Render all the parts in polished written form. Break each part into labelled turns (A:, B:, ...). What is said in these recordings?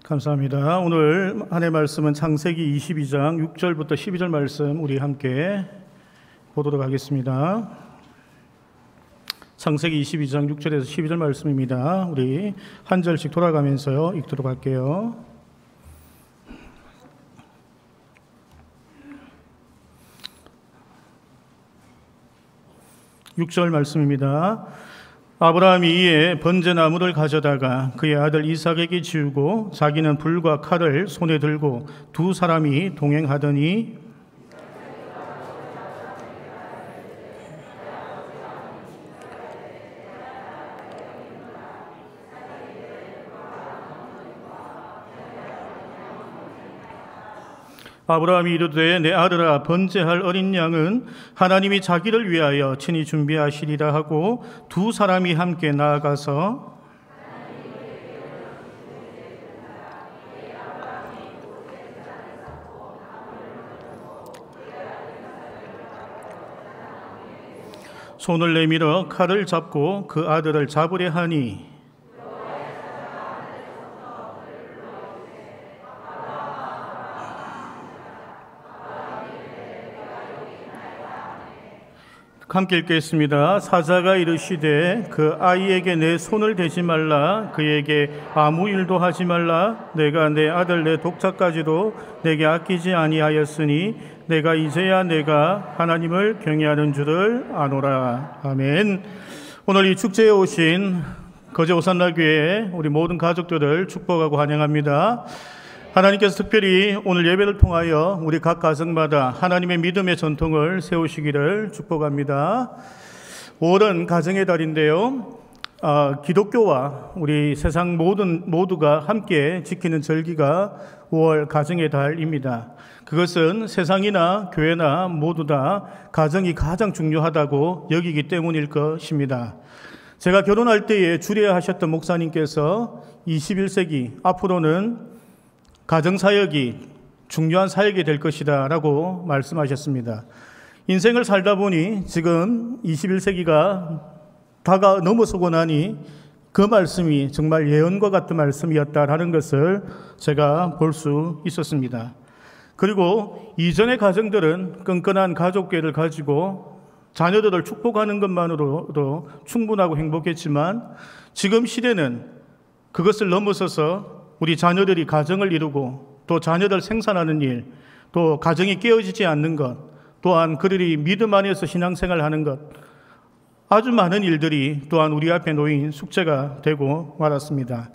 A: 감사합니다. 오늘 한해 말씀은 창세기 22장 6절부터 12절 말씀 우리 함께 보도록 하겠습니다. 창세기 22장 6절에서 12절 말씀입니다. 우리 한 절씩 돌아가면서요 읽도록 할게요. (6절) 말씀입니다. 아브라함이 이에 번제나무를 가져다가 그의 아들 이삭에게 지우고 자기는 불과 칼을 손에 들고 두 사람이 동행하더니 아브라함이 이르되 내 아들아 번제할 어린 양은 하나님이 자기를 위하여 친히 준비하시리라 하고 두 사람이 함께 나아가서 손을 내밀어 칼을 잡고 그 아들을 잡으려 하니 함께 읽겠습니다. 사자가 이르시되 그 아이에게 내 손을 대지 말라, 그에게 아무 일도 하지 말라. 내가 내 아들 내 독자까지도 내게 아끼지 아니하였으니 내가 이제야 내가 하나님을 경외하는 줄을 아노라. 아멘. 오늘 이 축제에 오신 거제 오산나교회 우리 모든 가족들을 축복하고 환영합니다. 하나님께서 특별히 오늘 예배를 통하여 우리 각 가정마다 하나님의 믿음의 전통을 세우시기를 축복합니다. 5월은 가정의 달인데요. 기독교와 우리 세상 모두가 함께 지키는 절기가 5월 가정의 달입니다. 그것은 세상이나 교회나 모두 다 가정이 가장 중요하다고 여기기 때문일 것입니다. 제가 결혼할 때에 주례하셨던 목사님께서 21세기 앞으로는 가정사역이 중요한 사역이 될 것이다 라고 말씀하셨습니다. 인생을 살다 보니 지금 21세기가 넘어서고 나니 그 말씀이 정말 예언과 같은 말씀이었다라는 것을 제가 볼 수 있었습니다. 그리고 이전의 가정들은 끈끈한 가족계를 가지고 자녀들을 축복하는 것만으로도 충분하고 행복했지만 지금 시대는 그것을 넘어서서 우리 자녀들이 가정을 이루고 또 자녀들 생산하는 일, 또 가정이 깨어지지 않는 것, 또한 그들이 믿음 안에서 신앙생활하는 것, 아주 많은 일들이 또한 우리 앞에 놓인 숙제가 되고 말았습니다.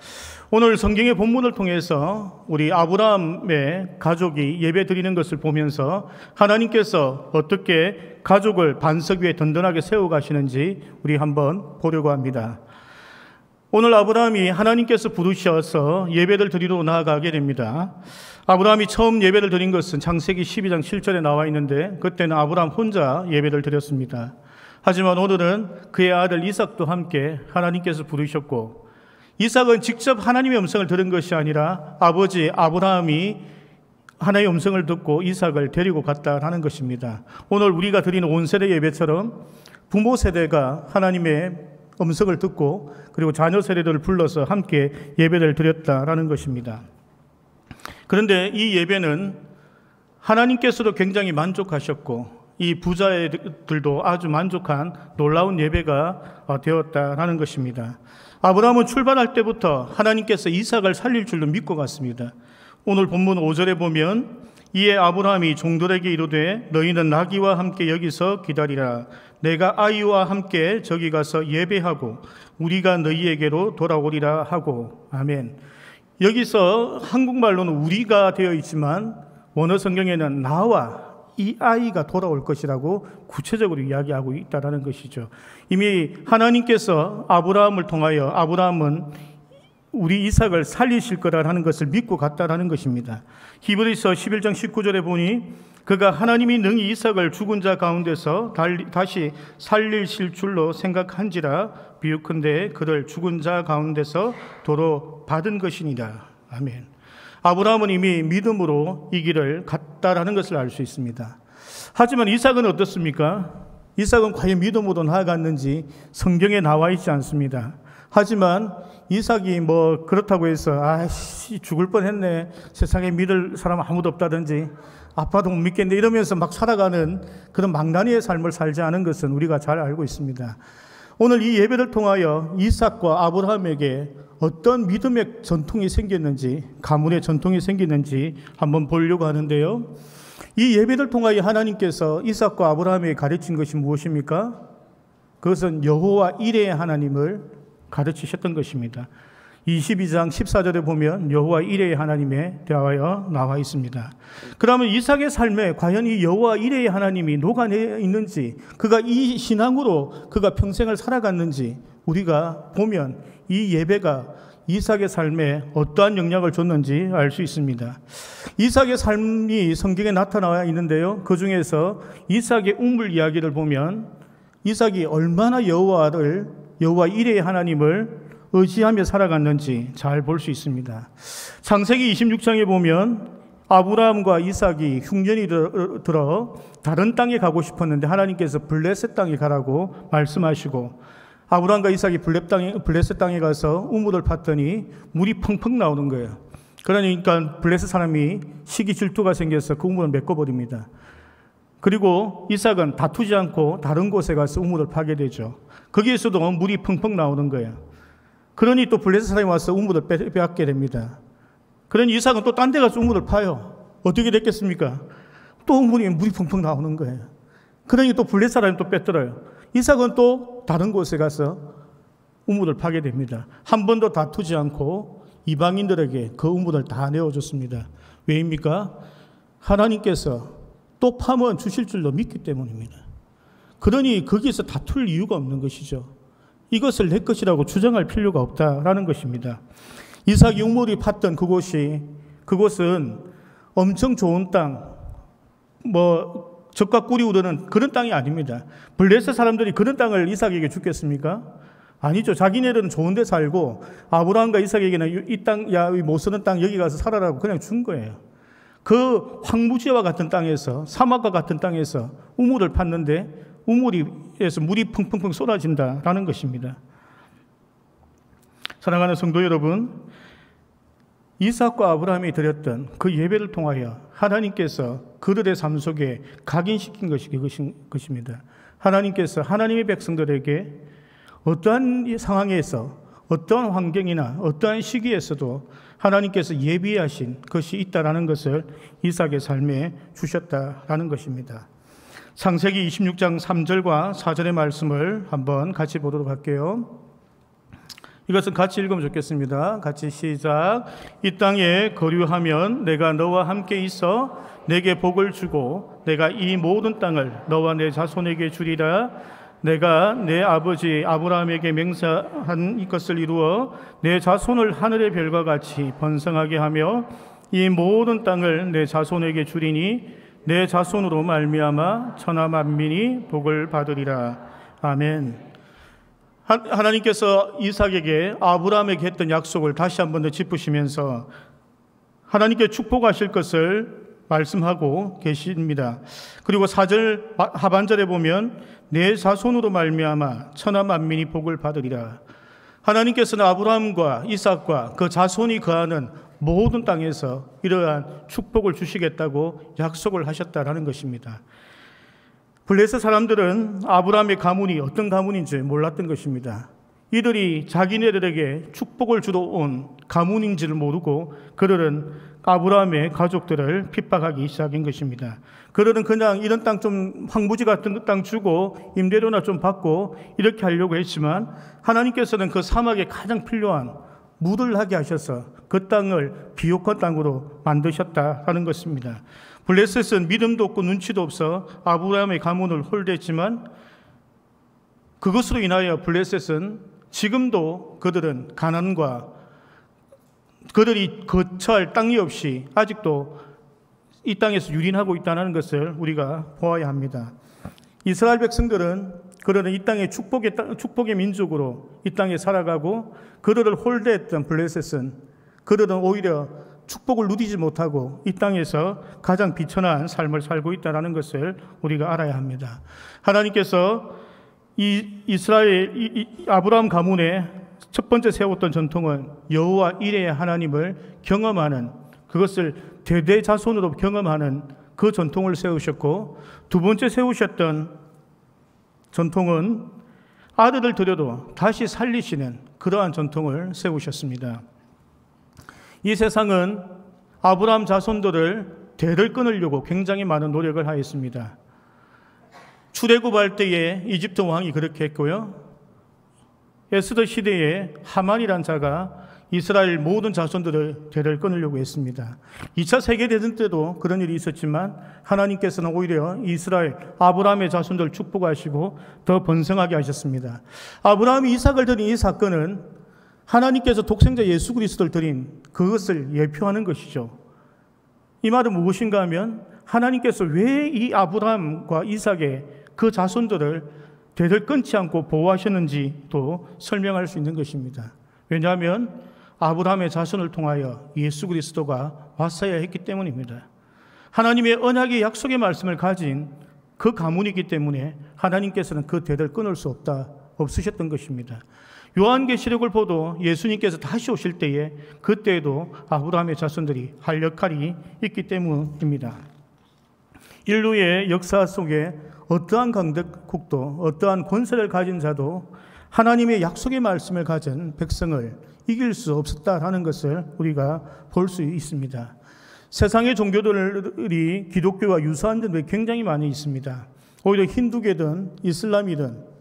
A: 오늘 성경의 본문을 통해서 우리 아브라함의 가족이 예배 드리는 것을 보면서 하나님께서 어떻게 가족을 반석 위에 든든하게 세워가시는지 우리 한번 보려고 합니다. 오늘 아브라함이 하나님께서 부르셔서 예배를 드리러 나아가게 됩니다. 아브라함이 처음 예배를 드린 것은 창세기 12장 7절에 나와 있는데 그때는 아브라함 혼자 예배를 드렸습니다. 하지만 오늘은 그의 아들 이삭도 함께 하나님께서 부르셨고 이삭은 직접 하나님의 음성을 들은 것이 아니라 아버지 아브라함이 하나님의 음성을 듣고 이삭을 데리고 갔다라는 것입니다. 오늘 우리가 드리는 온 세대 예배처럼 부모 세대가 하나님의 음성을 듣고 그리고 자녀 세대들을 불러서 함께 예배를 드렸다라는 것입니다. 그런데 이 예배는 하나님께서도 굉장히 만족하셨고 이 부자들도 아주 만족한 놀라운 예배가 되었다라는 것입니다. 아브라함은 출발할 때부터 하나님께서 이삭을 살릴 줄로 믿고 갔습니다. 오늘 본문 5절에 보면 이에 아브라함이 종들에게 이르되 너희는 나귀와 함께 여기서 기다리라. 내가 아이와 함께 저기 가서 예배하고 우리가 너희에게로 돌아오리라 하고. 아멘. 여기서 한국말로는 우리가 되어 있지만 원어 성경에는 나와 이 아이가 돌아올 것이라고 구체적으로 이야기하고 있다는 것이죠. 이미 하나님께서 아브라함을 통하여 아브라함은 우리 이삭을 살리실 거라는 것을 믿고 갔다라는 것입니다. 히브리서 11장 19절에 보니 그가 하나님이 능히 이삭을 죽은 자 가운데서 다시 살리실 줄로 생각한지라 비유컨대 그를 죽은 자 가운데서 도로 받은 것이니라. 아멘. 아브라함은 이미 믿음으로 이 길을 갔다라는 것을 알 수 있습니다. 하지만 이삭은 어떻습니까? 이삭은 과연 믿음으로 나아갔는지 성경에 나와 있지 않습니다. 하지만 이삭이 뭐 그렇다고 해서 아씨 죽을 뻔했네, 세상에 믿을 사람 아무도 없다든지 아빠도 못 믿겠네 이러면서 막 살아가는 그런 망나니의 삶을 살지 않은 것은 우리가 잘 알고 있습니다. 오늘 이 예배를 통하여 이삭과 아브라함에게 어떤 믿음의 전통이 생겼는지, 가문의 전통이 생기는지 한번 보려고 하는데요. 이 예배를 통하여 하나님께서 이삭과 아브라함에게 가르친 것이 무엇입니까? 그것은 여호와 이레의 하나님을 가르치셨던 것입니다. 22장 14절에 보면 여호와 이레의 하나님에 대하여 나와 있습니다. 그러면 이삭의 삶에 과연 이 여호와 이레의 하나님이 녹아내 있는지, 그가 이 신앙으로 그가 평생을 살아갔는지 우리가 보면 이 예배가 이삭의 삶에 어떠한 영향을 줬는지 알 수 있습니다. 이삭의 삶이 성경에 나타나와 있는데요. 그 중에서 이삭의 우물 이야기를 보면 이삭이 얼마나 여호와 이레의 하나님을 의지하며 살아갔는지 잘 볼 수 있습니다. 창세기 26장에 보면 아브라함과 이삭이 흉년이 들어 다른 땅에 가고 싶었는데 하나님께서 블레셋 땅에 가라고 말씀하시고, 아브라함과 이삭이 블레셋 땅에 가서 우물을 팠더니 물이 펑펑 나오는 거예요. 그러니까 블레셋 사람이 시기 질투가 생겨서 그 우물을 메꿔버립니다. 그리고 이삭은 다투지 않고 다른 곳에 가서 우물을 파게 되죠. 거기에서도 물이 펑펑 나오는 거예요. 그러니 또 블레셋 사람이 와서 우물을 빼앗게 됩니다. 그러니 이삭은 또 딴 데 가서 우물을 파요. 어떻게 됐겠습니까? 또 물이 펑펑 나오는 거예요. 그러니 또 블레셋 사람이 또 뺏들어요. 이삭은 또 다른 곳에 가서 우물을 파게 됩니다. 한 번도 다투지 않고 이방인들에게 그 우물을 다 내어줬습니다. 왜입니까? 하나님께서 또 파면 주실 줄로 믿기 때문입니다. 그러니 거기에서 다툴 이유가 없는 것이죠. 이것을 내 것이라고 주장할 필요가 없다라는 것입니다. 이삭이 우물이 팠던 그곳은 엄청 좋은 땅, 젖과 꿀이 우러는 그런 땅이 아닙니다. 블레셋 사람들이 그런 땅을 이삭에게 주겠습니까? 아니죠. 자기네들은 좋은 데 살고 아브라함과 이삭에게는 이 땅, 못 쓰는 땅 여기 가서 살아라고 그냥 준 거예요. 그 황무지와 같은 땅에서, 사막과 같은 땅에서 우물을 팠는데 우물에서 물이 펑펑펑 쏟아진다라는 것입니다. 사랑하는 성도 여러분, 이삭과 아브라함이 드렸던 그 예배를 통하여 하나님께서 그들의 삶 속에 각인시킨 것이 그것입니다. 하나님께서 하나님의 백성들에게 어떠한 상황에서, 어떠한 환경이나 어떠한 시기에서도 하나님께서 예비하신 것이 있다라는 것을 이삭의 삶에 주셨다라는 것입니다. 창세기 26장 3절과 4절의 말씀을 한번 같이 보도록 할게요. 이것은 같이 읽으면 좋겠습니다. 같이 시작. 이 땅에 거류하면 내가 너와 함께 있어 내게 복을 주고 내가 이 모든 땅을 너와 내 자손에게 주리라. 내가 내 아버지 아브라함에게 맹세한 이것을 이루어 내 자손을 하늘의 별과 같이 번성하게 하며 이 모든 땅을 내 자손에게 주리니 내 자손으로 말미암아 천하 만민이 복을 받으리라. 아멘. 하나님께서 이삭에게 아브라함에게 했던 약속을 다시 한 번 더 짚으시면서 하나님께 축복하실 것을 말씀하고 계십니다. 그리고 4절 하반절에 보면 내 자손으로 말미암아 천하 만민이 복을 받으리라. 하나님께서는 아브라함과 이삭과 그 자손이 거하는 모든 땅에서 이러한 축복을 주시겠다고 약속을 하셨다라는 것입니다. 블레셋 사람들은 아브라함의 가문이 어떤 가문인지 몰랐던 것입니다. 이들이 자기네들에게 축복을 주러 온 가문인지를 모르고 그들은 아브라함의 가족들을 핍박하기 시작한 것입니다. 그들은 그냥 이런 땅 좀 황무지 같은 땅 주고 임대료나 좀 받고 이렇게 하려고 했지만 하나님께서는 그 사막에 가장 필요한 물을 하게 하셔서 그 땅을 비옥한 땅으로 만드셨다라는 것입니다. 블레셋은 믿음도 없고 눈치도 없어 아브라함의 가문을 홀대했지만 그것으로 인하여 블레셋은 지금도 그들은 가난과 그들이 거처할 땅이 없이 아직도 이 땅에서 유린하고 있다는 것을 우리가 보아야 합니다. 이스라엘 백성들은 그들은 이 땅의 축복의 민족으로 이 땅에 살아가고 그들을 홀대했던 블레셋은 그들은 오히려 축복을 누리지 못하고 이 땅에서 가장 비천한 삶을 살고 있다는 것을 우리가 알아야 합니다. 하나님께서 이 아브라함 가문에 첫 번째 세웠던 전통은 여호와 이레의 하나님을 경험하는, 그것을 대대자손으로 경험하는 그 전통을 세우셨고, 두 번째 세우셨던 전통은 아들을 드려도 다시 살리시는 그러한 전통을 세우셨습니다. 이 세상은 아브라함 자손들을 대를 끊으려고 굉장히 많은 노력을 하였습니다. 출애굽할 때에 이집트 왕이 그렇게 했고요. 에스더 시대에 하만이란 자가 이스라엘 모든 자손들을 대를 끊으려고 했습니다. 2차 세계대전 때도 그런 일이 있었지만 하나님께서는 오히려 이스라엘 아브라함의 자손들을 축복하시고 더 번성하게 하셨습니다. 아브라함이 이삭을 드린 이 사건은 하나님께서 독생자 예수 그리스도를 드린 그것을 예표하는 것이죠. 이 말은 무엇인가 하면 하나님께서 왜 이 아브라함과 이삭의 그 자손들을 대를 끊지 않고 보호하셨는지도 설명할 수 있는 것입니다. 왜냐하면 아브라함의 자손을 통하여 예수 그리스도가 왔어야 했기 때문입니다. 하나님의 언약의 약속의 말씀을 가진 그 가문이기 때문에 하나님께서는 그 대를 끊을 수 없으셨던 것입니다. 요한계시록을 보도 예수님께서 다시 오실 때에 그때에도 아브라함의 자손들이 할 역할이 있기 때문입니다. 인류의 역사 속에 어떠한 강대국도 어떠한 권세를 가진 자도 하나님의 약속의 말씀을 가진 백성을 이길 수 없었다라는 것을 우리가 볼 수 있습니다. 세상의 종교들이 기독교와 유사한 점들이 굉장히 많이 있습니다. 오히려 힌두교든 이슬람이든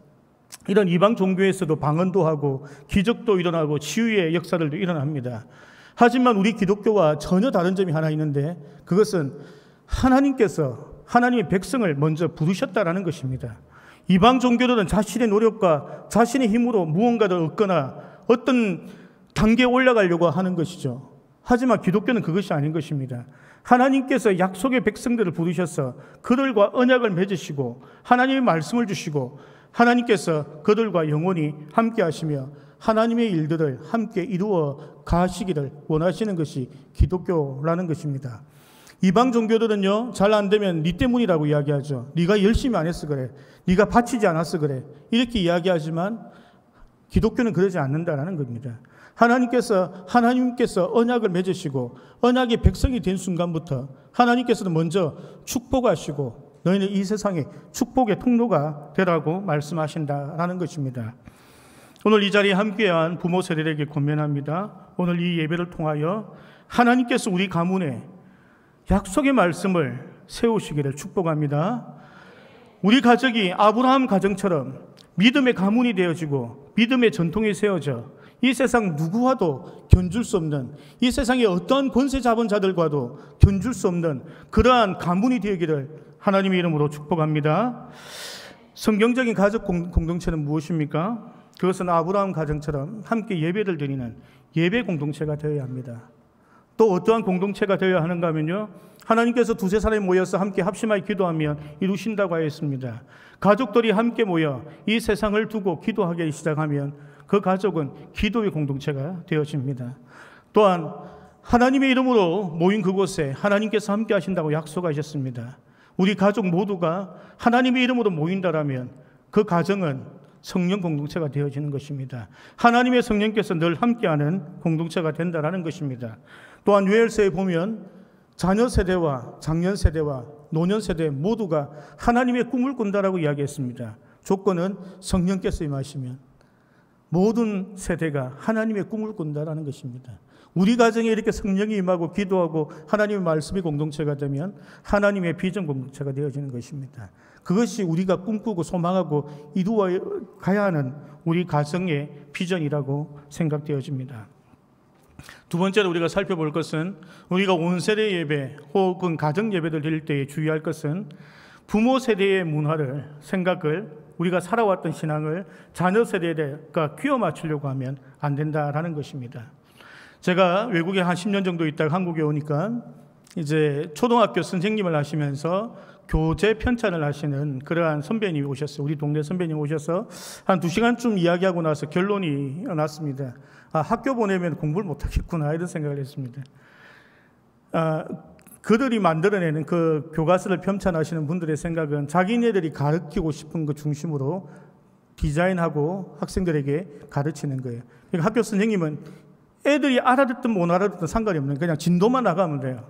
A: 이런 이방 종교에서도 방언도 하고 기적도 일어나고 치유의 역사들도 일어납니다. 하지만 우리 기독교와 전혀 다른 점이 하나 있는데 그것은 하나님의 백성을 먼저 부르셨다라는 것입니다. 이방 종교들은 자신의 노력과 자신의 힘으로 무언가를 얻거나 어떤 단계에 올라가려고 하는 것이죠. 하지만 기독교는 그것이 아닌 것입니다. 하나님께서 약속의 백성들을 부르셔서 그들과 언약을 맺으시고 하나님의 말씀을 주시고 하나님께서 그들과 영원히 함께 하시며 하나님의 일들을 함께 이루어 가시기를 원하시는 것이 기독교라는 것입니다. 이방 종교들은요, 잘 안 되면 네 때문이라고 이야기하죠. 네가 열심히 안 해서 그래. 네가 바치지 않아서 그래. 이렇게 이야기하지만 기독교는 그러지 않는다라는 겁니다. 하나님께서 언약을 맺으시고 언약의 백성이 된 순간부터 하나님께서는 먼저 축복하시고 너희는 이 세상에 축복의 통로가 되라고 말씀하신다라는 것입니다. 오늘 이 자리에 함께한 부모 세대에게 권면합니다. 오늘 이 예배를 통하여 하나님께서 우리 가문에 약속의 말씀을 세우시기를 축복합니다. 우리 가족이 아브라함 가정처럼 믿음의 가문이 되어지고 믿음의 전통이 세워져 이 세상 누구와도 견줄 수 없는, 이 세상의 어떤 권세 잡은 자들과도 견줄 수 없는 그러한 가문이 되기를 하나님의 이름으로 축복합니다. 성경적인 가족 공동체는 무엇입니까? 그것은 아브라함 가정처럼 함께 예배를 드리는 예배 공동체가 되어야 합니다. 또 어떠한 공동체가 되어야 하는가 하면요, 하나님께서 두세 사람이 모여서 함께 합심하여 기도하면 이루신다고 하였습니다. 가족들이 함께 모여 이 세상을 두고 기도하기 시작하면 그 가족은 기도의 공동체가 되어집니다. 또한 하나님의 이름으로 모인 그곳에 하나님께서 함께 하신다고 약속하셨습니다. 우리 가족 모두가 하나님의 이름으로 모인다라면 그 가정은 성령 공동체가 되어지는 것입니다. 하나님의 성령께서 늘 함께하는 공동체가 된다라는 것입니다. 또한 유엘서에 보면 자녀 세대와 장년 세대와 노년 세대 모두가 하나님의 꿈을 꾼다라고 이야기했습니다. 조건은 성령께서 임하시면 모든 세대가 하나님의 꿈을 꾼다라는 것입니다. 우리 가정에 이렇게 성령이 임하고 기도하고 하나님의 말씀의 공동체가 되면 하나님의 비전 공동체가 되어지는 것입니다. 그것이 우리가 꿈꾸고 소망하고 이루어 가야 하는 우리 가정의 비전이라고 생각되어집니다. 두 번째로 우리가 살펴볼 것은 우리가 온 세대 예배 혹은 가정 예배를 드릴 때에 주의할 것은 부모 세대의 문화를, 생각을, 우리가 살아왔던 신앙을 자녀 세대가 끼워 맞추려고 하면 안 된다라는 것입니다. 제가 외국에 한 10년 정도 있다가 한국에 오니까 이제 초등학교 선생님을 하시면서 교재 편찬을 하시는 그러한 선배님이 오셨어요. 우리 동네 선배님 오셔서 한 2시간쯤 이야기하고 나서 결론이 났습니다. 학교 보내면 공부를 못하겠구나 이런 생각을 했습니다. 그들이 만들어내는 그 교과서를 편찬하시는 분들의 생각은 자기네들이 가르치고 싶은 것 중심으로 디자인하고 학생들에게 가르치는 거예요. 그러니까 학교 선생님은 애들이 알아듣든 못 알아듣든 상관이 없는 그냥 진도만 나가면 돼요.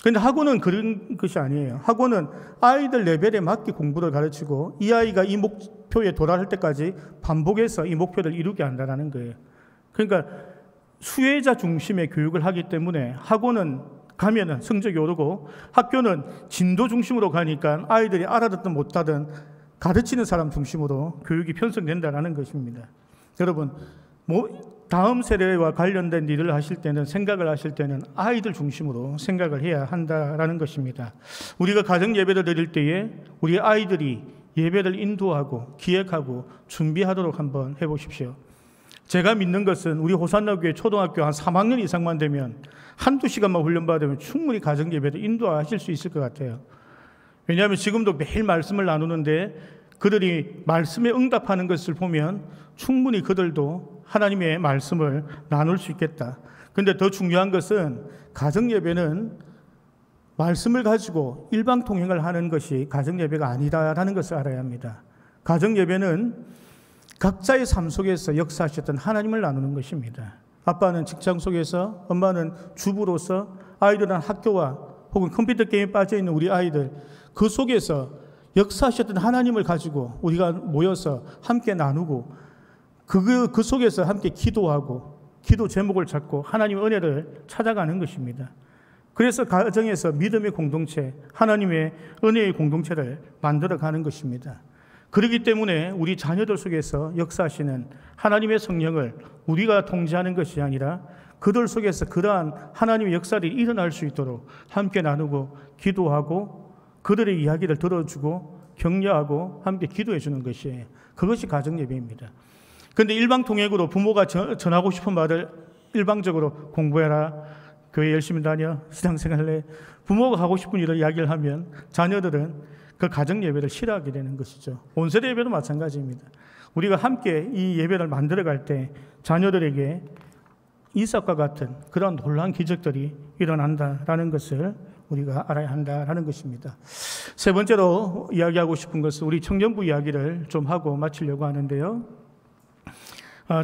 A: 그런데 학원은 그런 것이 아니에요. 학원은 아이들 레벨에 맞게 공부를 가르치고 이 아이가 이 목표에 도달할 때까지 반복해서 이 목표를 이루게 한다는 거예요. 그러니까 수혜자 중심의 교육을 하기 때문에 학원은 가면은 성적이 오르고 학교는 진도 중심으로 가니까 아이들이 알아듣든 못하든 가르치는 사람 중심으로 교육이 편성된다는 것입니다. 여러분, 다음 세대와 관련된 일을 하실 때는, 생각을 하실 때는 아이들 중심으로 생각을 해야 한다는 것입니다. 우리가 가정 예배를 드릴 때에 우리 아이들이 예배를 인도하고 기획하고 준비하도록 한번 해보십시오. 제가 믿는 것은 우리 호산나교회 초등학교 한 3학년 이상만 되면 한두 시간만 훈련받으면 충분히 가정 예배를 인도하실 수 있을 것 같아요. 왜냐하면 지금도 매일 말씀을 나누는데 그들이 말씀에 응답하는 것을 보면 충분히 그들도 하나님의 말씀을 나눌 수 있겠다. 그런데 더 중요한 것은 가정 예배는 말씀을 가지고 일방통행을 하는 것이 가정 예배가 아니다라는 것을 알아야 합니다. 가정 예배는 각자의 삶 속에서 역사하셨던 하나님을 나누는 것입니다. 아빠는 직장 속에서, 엄마는 주부로서, 아이들은 학교와 혹은 컴퓨터 게임에 빠져있는 우리 아이들, 그 속에서 역사하셨던 하나님을 가지고 우리가 모여서 함께 나누고 그 속에서 함께 기도하고 기도 제목을 잡고 하나님의 은혜를 찾아가는 것입니다. 그래서 가정에서 믿음의 공동체, 하나님의 은혜의 공동체를 만들어가는 것입니다. 그렇기 때문에 우리 자녀들 속에서 역사하시는 하나님의 성령을 우리가 통제하는 것이 아니라 그들 속에서 그러한 하나님의 역사를 일어날 수 있도록 함께 나누고 기도하고 그들의 이야기를 들어주고 격려하고 함께 기도해 주는 것이에요. 그것이 가정예배입니다. 그런데 일방통행으로 부모가 전하고 싶은 말을 일방적으로 공부해라, 교회 열심히 다녀, 신앙생활해, 부모가 하고 싶은 일을 이야기를 하면 자녀들은 그 가정예배를 싫어하게 되는 것이죠. 온세대 예배도 마찬가지입니다. 우리가 함께 이 예배를 만들어갈 때 자녀들에게 이삭과 같은 그런 놀라운 기적들이 일어난다라는 것을 우리가 알아야 한다라는 것입니다. 세 번째로 이야기하고 싶은 것은 우리 청년부 이야기를 좀 하고 마치려고 하는데요.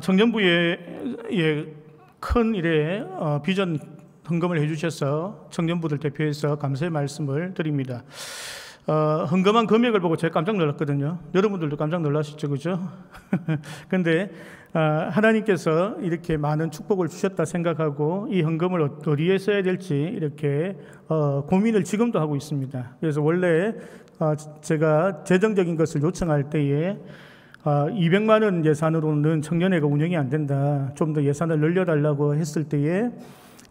A: 청년부의 큰 일에 비전 헌금을 해주셔서 청년부들 대표해서 감사의 말씀을 드립니다. 헌금한 금액을 보고 제가 깜짝 놀랐거든요. 여러분들도 깜짝 놀라셨죠, 그죠? 근데 하나님께서 이렇게 많은 축복을 주셨다 생각하고 이 헌금을 어디에 써야 될지 이렇게 고민을 지금도 하고 있습니다. 그래서 원래 제가 재정적인 것을 요청할 때에 200만 원 예산으로는 청년회가 운영이 안 된다. 좀 더 예산을 늘려달라고 했을 때에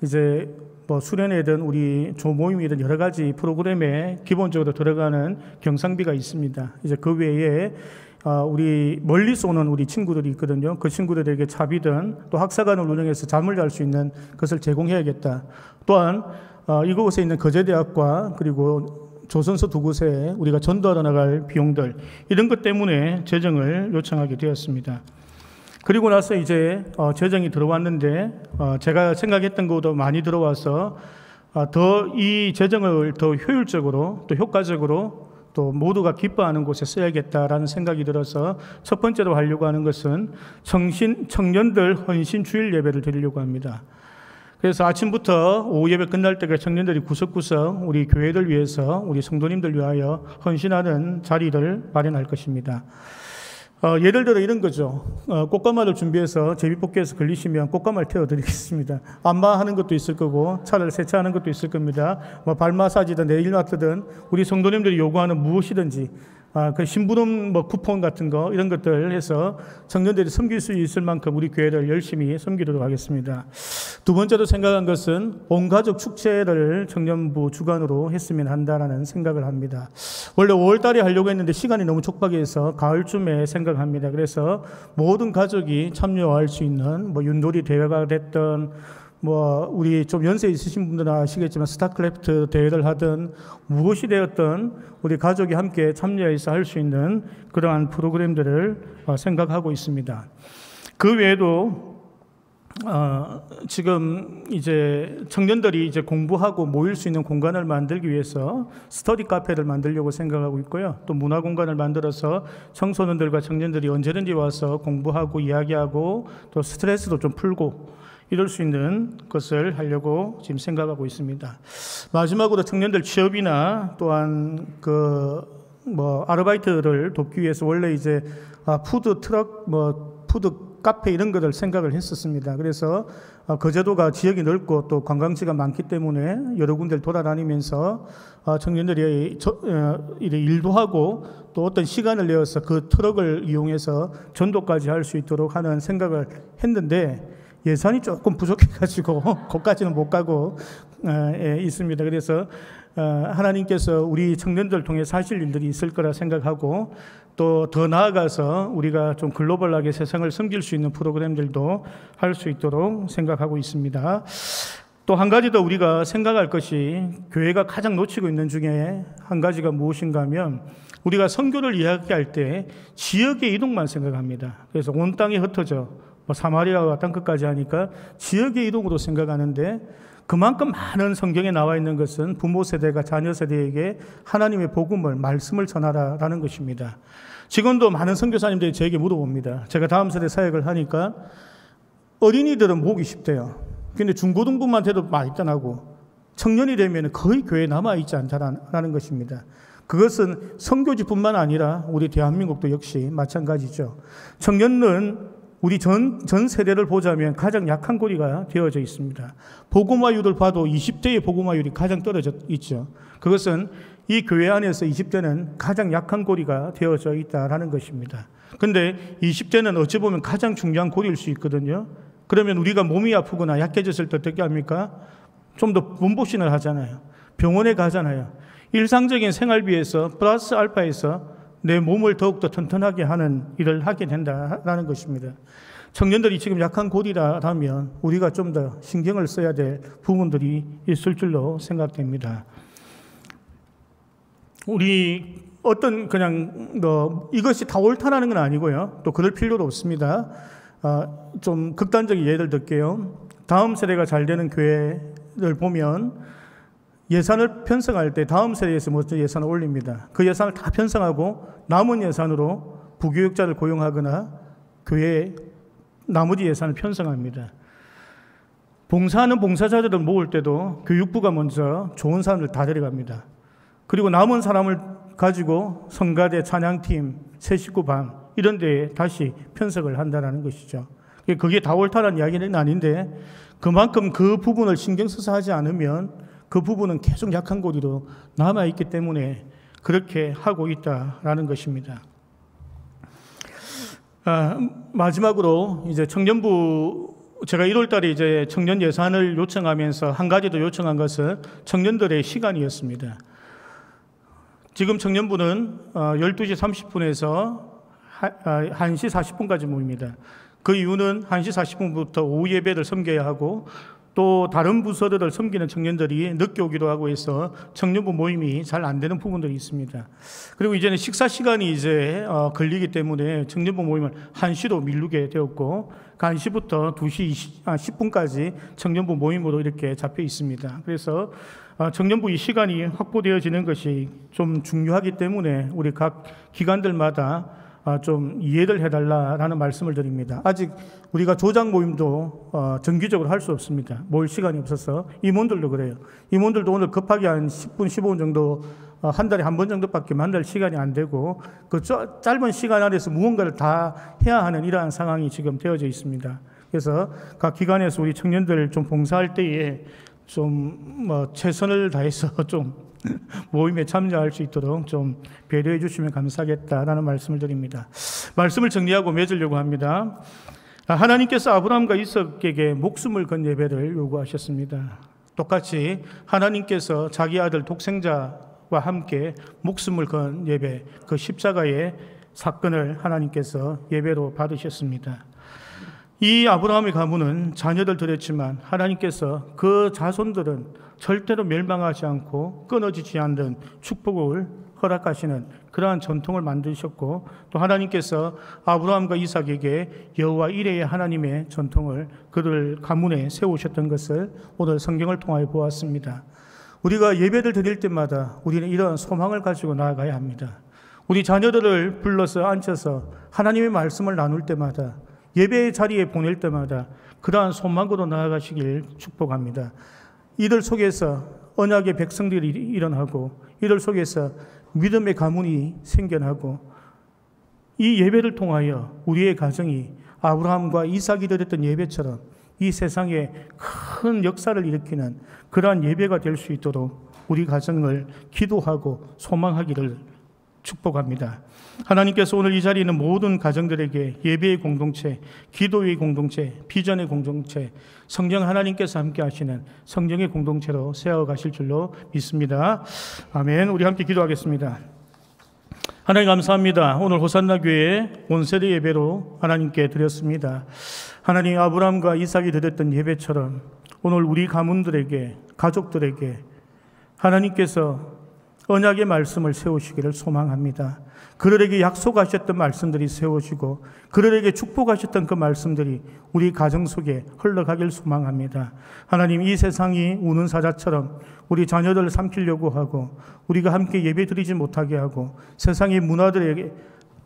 A: 이제 뭐 수련회든 우리 조모임이든 여러 가지 프로그램에 기본적으로 들어가는 경상비가 있습니다. 이제 그 외에 우리 멀리서 오는 우리 친구들이 있거든요. 그 친구들에게 차비든 또 학사관을 운영해서 잠을 잘 수 있는 것을 제공해야겠다. 또한 이곳에 있는 거제대학과 그리고 조선소 두 곳에 우리가 전도하러 나갈 비용들 이런 것 때문에 재정을 요청하게 되었습니다. 그리고 나서 이제 재정이 들어왔는데 제가 생각했던 것보다 많이 들어와서 더 이 재정을 더 효율적으로 또 효과적으로 또 모두가 기뻐하는 곳에 써야겠다라는 생각이 들어서 첫 번째로 하려고 하는 것은 청년들 헌신 주일 예배를 드리려고 합니다. 그래서 아침부터 오후 예배 끝날 때까지 청년들이 구석구석 우리 교회를 위해서 우리 성도님들 위하여 헌신하는 자리를 마련할 것입니다. 예를 들어 이런 거죠. 꽃가마를 준비해서 제비뽑기에서 걸리시면 꽃가마를 태워드리겠습니다. 안마하는 것도 있을 거고 차를 세차하는 것도 있을 겁니다. 뭐 발 마사지든 네일 아트든 우리 성도님들이 요구하는 무엇이든지 그 심부름 뭐 쿠폰 같은 거 이런 것들 해서 청년들이 섬길 수 있을 만큼 우리 교회를 열심히 섬기도록 하겠습니다. 두 번째로 생각한 것은 온 가족 축제를 청년부 주관으로 했으면 한다라는 생각을 합니다. 원래 5월 달에 하려고 했는데 시간이 너무 촉박해서 가을쯤에 생각합니다. 그래서 모든 가족이 참여할 수 있는 뭐 윷놀이 대회가 됐던 뭐 우리 좀 연세 있으신 분들은 아시겠지만 스타크래프트 대회를 하든 무엇이 되었든 우리 가족이 함께 참여해서 할 수 있는 그러한 프로그램들을 생각하고 있습니다. 그 외에도 지금 이제 청년들이 이제 공부하고 모일 수 있는 공간을 만들기 위해서 스터디 카페를 만들려고 생각하고 있고요. 또 문화 공간을 만들어서 청소년들과 청년들이 언제든지 와서 공부하고 이야기하고 또 스트레스도 좀 풀고 이럴 수 있는 것을 하려고 지금 생각하고 있습니다. 마지막으로 청년들 취업이나 또한 아르바이트를 돕기 위해서 원래 이제 푸드 트럭, 푸드 카페 이런 것을 생각을 했었습니다. 그래서 그 제도가 지역이 넓고 또 관광지가 많기 때문에 여러 군데를 돌아다니면서 청년들이 일도 하고 또 어떤 시간을 내어서 그 트럭을 이용해서 전도까지 할 수 있도록 하는 생각을 했는데 예산이 조금 부족해가지고 거기까지는 못 가고 있습니다. 그래서 하나님께서 우리 청년들 통해서 하실 일들이 있을 거라 생각하고 또 더 나아가서 우리가 좀 글로벌하게 세상을 섬길 수 있는 프로그램들도 할 수 있도록 생각하고 있습니다. 또 한 가지 더 우리가 생각할 것이 교회가 가장 놓치고 있는 중에 한 가지가 무엇인가 하면 우리가 선교를 이야기할 때 지역의 이동만 생각합니다. 그래서 온 땅이 흩어져 사마리아와 땅끝까지 하니까 지역의 이동으로 생각하는데 그만큼 많은 성경에 나와 있는 것은 부모 세대가 자녀 세대에게 하나님의 복음을, 말씀을 전하라라는 것입니다. 지금도 많은 선교사님들이 저에게 물어봅니다. 제가 다음 세대 사역을 하니까 어린이들은 모으기 쉽대요. 근데 중고등부만 돼도 많이 떠나고 청년이 되면 거의 교회에 남아있지 않다라는 것입니다. 그것은 선교지뿐만 아니라 우리 대한민국도 역시 마찬가지죠. 청년은 우리 전 세대를 보자면 가장 약한 고리가 되어져 있습니다. 복음화율을 봐도 20대의 복음화율이 가장 떨어져 있죠. 그것은 이 교회 안에서 20대는 가장 약한 고리가 되어져 있다라는 것입니다. 그런데 20대는 어찌 보면 가장 중요한 고리일 수 있거든요. 그러면 우리가 몸이 아프거나 약해졌을 때 어떻게 합니까? 좀 더 몸보신을 하잖아요. 병원에 가잖아요. 일상적인 생활비에서 플러스 알파에서 내 몸을 더욱더 튼튼하게 하는 일을 하게 된다라는 것입니다. 청년들이 지금 약한 고리라면 우리가 좀 더 신경을 써야 될 부분들이 있을 줄로 생각됩니다. 우리 어떤 그냥 이것이 다 옳다라는 건 아니고요. 또 그럴 필요도 없습니다. 좀 극단적인 예를 들게요. 다음 세대가 잘 되는 교회를 보면 예산을 편성할 때 다음 세대에서 먼저 예산을 올립니다. 그 예산을 다 편성하고 남은 예산으로 부교육자를 고용하거나 교회에 나머지 예산을 편성합니다. 봉사하는 봉사자들을 모을 때도 교육부가 먼저 좋은 사람들 다 데려갑니다. 그리고 남은 사람을 가지고 성가대, 찬양팀, 새 식구 반 이런 데에 다시 편성을 한다는 것이죠. 그게 다 옳다는 이야기는 아닌데 그만큼 그 부분을 신경 써서 하지 않으면 그 부분은 계속 약한 고리로 남아있기 때문에 그렇게 하고 있다라는 것입니다. 마지막으로 이제 청년부 제가 1월 달에 이제 청년 예산을 요청하면서 한 가지 더 요청한 것은 청년들의 시간이었습니다. 지금 청년부는 12시 30분에서 1시 40분까지 모입니다. 그 이유는 1시 40분부터 오후 예배를 섬겨야 하고 또 다른 부서들을 섬기는 청년들이 늦게 오기도 하고 해서 청년부 모임이 잘 안 되는 부분들이 있습니다. 그리고 이제는 식사 시간이 이제 걸리기 때문에 청년부 모임을 1시로 미루게 되었고 1시부터 2시 10분까지 청년부 모임으로 이렇게 잡혀 있습니다. 그래서 청년부 이 시간이 확보되어지는 것이 좀 중요하기 때문에 우리 각 기관들마다 좀 이해를 해달라라는 말씀을 드립니다. 아직 우리가 조장 모임도 정기적으로 할 수 없습니다. 모일 시간이 없어서 임원들도 그래요. 임원들도 오늘 급하게 한 10분, 15분 정도 한 달에 한 번 정도밖에 만날 시간이 안 되고 그 짧은 시간 안에서 무언가를 다 해야 하는 이러한 상황이 지금 되어져 있습니다. 그래서 각 기관에서 우리 청년들 좀 봉사할 때에 좀 최선을 다해서 좀 모임에 참여할 수 있도록 좀 배려해 주시면 감사하겠다라는 말씀을 드립니다. 말씀을 정리하고 맺으려고 합니다. 하나님께서 아브라함과 이삭에게 목숨을 건 예배를 요구하셨습니다. 똑같이 하나님께서 자기 아들 독생자와 함께 목숨을 건 예배, 그 십자가의 사건을 하나님께서 예배로 받으셨습니다. 이 아브라함의 가문은 자녀들 드렸지만 하나님께서 그 자손들은 절대로 멸망하지 않고 끊어지지 않는 축복을 허락하시는 그러한 전통을 만드셨고, 또 하나님께서 아브라함과 이삭에게 여호와 이레의 하나님의 전통을 그들 가문에 세우셨던 것을 오늘 성경을 통하여 보았습니다. 우리가 예배를 드릴 때마다 우리는 이러한 소망을 가지고 나아가야 합니다. 우리 자녀들을 불러서 앉혀서 하나님의 말씀을 나눌 때마다, 예배의 자리에 보낼 때마다 그러한 소망으로 나아가시길 축복합니다. 이들 속에서 언약의 백성들이 일어나고, 이들 속에서 믿음의 가문이 생겨나고, 이 예배를 통하여 우리의 가정이 아브라함과 이삭이 드렸던 예배처럼 이 세상에 큰 역사를 일으키는 그러한 예배가 될 수 있도록 우리 가정을 기도하고 소망하기를 축복합니다. 하나님께서 오늘 이 자리에 있는 모든 가정들에게 예배의 공동체, 기도의 공동체, 비전의 공동체, 성령 하나님께서 함께 하시는 성령의 공동체로 세워가실 줄로 믿습니다. 아멘. 우리 함께 기도하겠습니다. 하나님 감사합니다. 오늘 호산나 교회 온세대 예배로 하나님께 드렸습니다. 하나님, 아브라함과 이삭이 드렸던 예배처럼 오늘 우리 가문들에게, 가족들에게 하나님께서 언약의 말씀을 세우시기를 소망합니다. 그들에게 약속하셨던 말씀들이 세워지고 그들에게 축복하셨던 그 말씀들이 우리 가정 속에 흘러가길 소망합니다. 하나님, 이 세상이 우는 사자처럼 우리 자녀들을 삼키려고 하고 우리가 함께 예배드리지 못하게 하고 세상의 문화들에게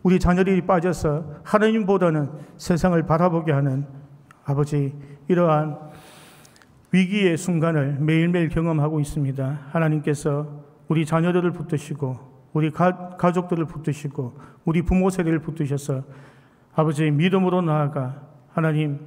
A: 우리 자녀들이 빠져서 하나님보다는 세상을 바라보게 하는 아버지, 이러한 위기의 순간을 매일매일 경험하고 있습니다. 하나님께서 우리 자녀들을 붙드시고 우리 가족들을 붙드시고 우리 부모 세대를 붙드셔서 아버지 믿음으로 나아가 하나님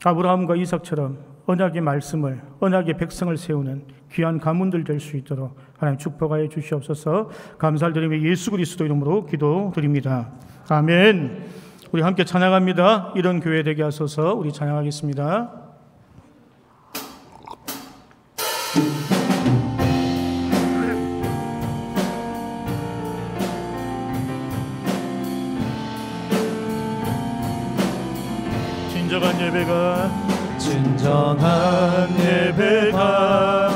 A: 아브라함과 이삭처럼 언약의 말씀을, 언약의 백성을 세우는 귀한 가문들 될 수 있도록 하나님 축복하여 주시옵소서. 감사를 드리며 예수 그리스도 이름으로 기도드립니다. 아멘. 우리 함께 찬양합니다. 이런 교회 되게 하소서. 우리 찬양하겠습니다.
B: 진정한 예배가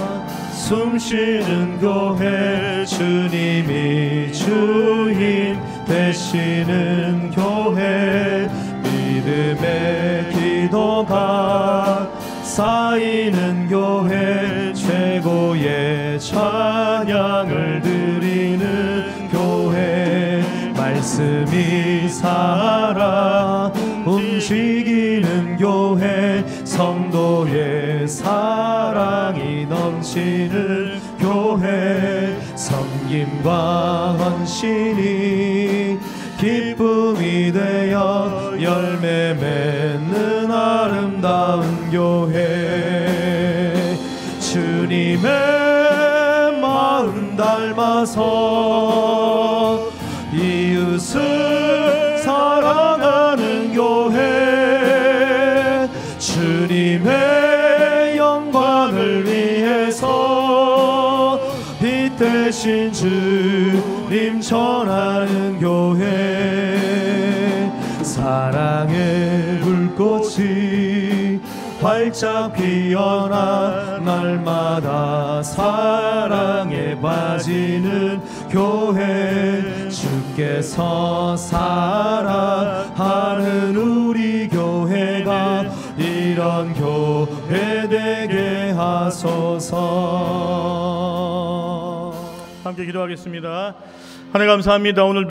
B: 숨쉬는 교회, 주님이 주인 되시는 교회, 믿음의 기도가 쌓이는 교회, 최고의 찬양을 드리는 교회, 말씀이 살아 움직이는 교회, 성도의 사랑이 넘치는 교회, 섬김과 헌신이 기쁨이 되어 열매 맺는 아름다운 교회, 주님의 마음 닮아서 이웃을 사랑하는 교회, 주님의 영광을 위해서 빛 대신 주님 전하는 교회, 사랑의 불꽃이 활짝 피어나 날마다 사랑에 빠지는 교회, 주께서 사랑하는 우리 교회가 이런 교회 되게 하소서.
A: 함께 기도하겠습니다. 하나님 감사합니다. 오늘